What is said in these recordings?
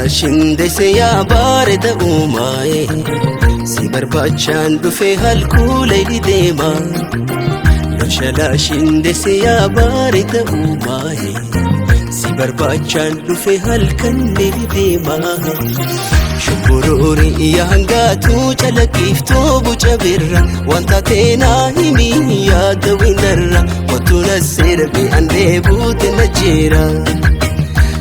shindese yaa bareeda uumaa'e si barbaachaan dhufee halkuulee deema. Shala shindese yaa bareeda uumaa'e si barbaachaan dhufee halkanee deema. Shukkuroori yaa hangaatu calaqqiftuu buca birra wanta teenaa himi yaada windarra watuna seerbi andee buute na jira.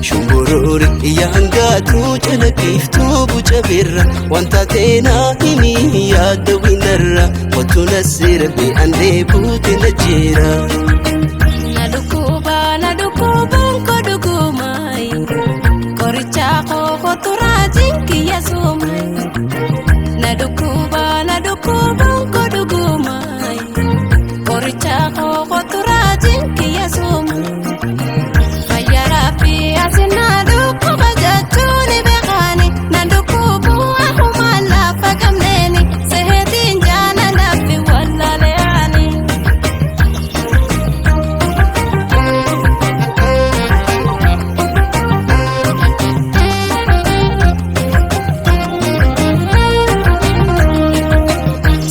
Shukkuroori yaa hangaatu calaqqiftuu buca birra wanta teenaa himi yaada windarra watuna seerbi andee buute na jira. Nadukuba kodugumai koricha koko turajin kiya sumai. Nadukuba kodugumai koricha koko turajin kiya sumai. Fayarapi asinadu kubajachuni bekani nadukubu ahumala fakamneni sehetin jana nafi walaleani.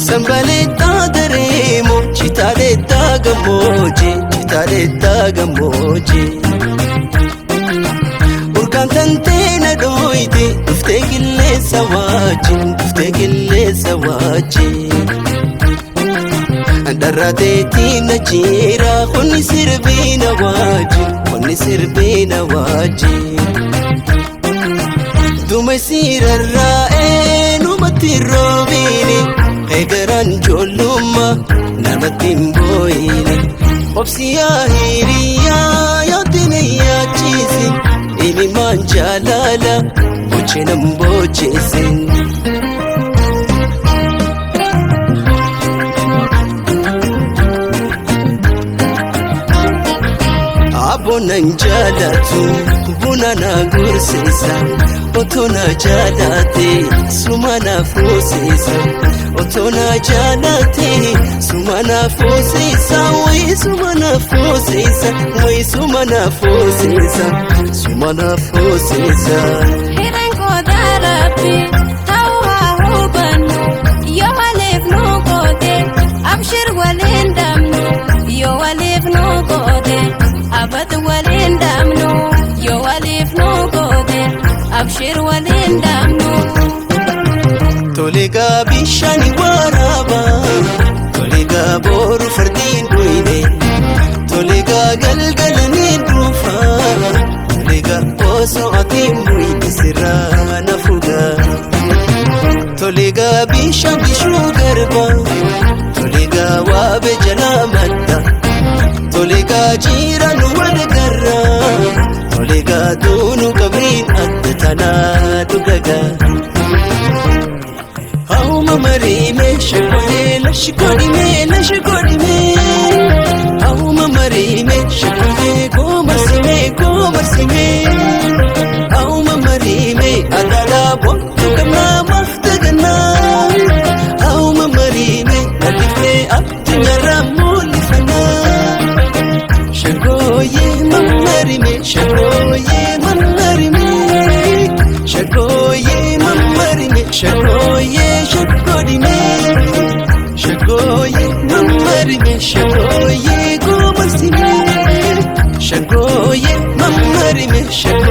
Sambaleta dareemo chitaaleta gammoojjii urgaan tantee na dhooyte dhuftee qilleensa wajjin dharraateetii na jira qonni sirbii na wajjin duumessi rarraa'ee numatti roobini eegaran ijoollummaa namatti hin boo'ine. Obsiyaa hiriyaa yootiin yaachiisi ilmaan jaalala bochenan bocheessin. Aboonan jaalatu buna na gorseessa otoo na jaalate suma na fuuseessa. Otoo na jaalate suma na fuuseessa suma na fuuseessa. Hireen kooda rabbi ta'uu haa hubannu yoo waliif nu goote abshir waliin damnu yoo waliif nu goote abad waliin damnu yoo waliif nu goote abshir waliin damnu. Toleegaa bishaani waraaba toleegaa boru fardiin dhuyne toleegaa galgalanii dhufa toleegaa osoo atiin buyne sirraa na fuga. Toleegaa bishaan bishuu garba toleegaa waabe jalaa madda toleegaa jiran wal garra toleegaa duunu qabriin adda tanaa dhugaga. Auma marime shakone lashkodime Auma marime shakone komarsime Auma marime adala bottu kana maftagana Auma marime alifne abdinara mulifana Shakoye mamarime shakoye mamarime shakoye mamarime shakoye shakoye mamarime shakoye gomarsime shakoye mamarime shakoye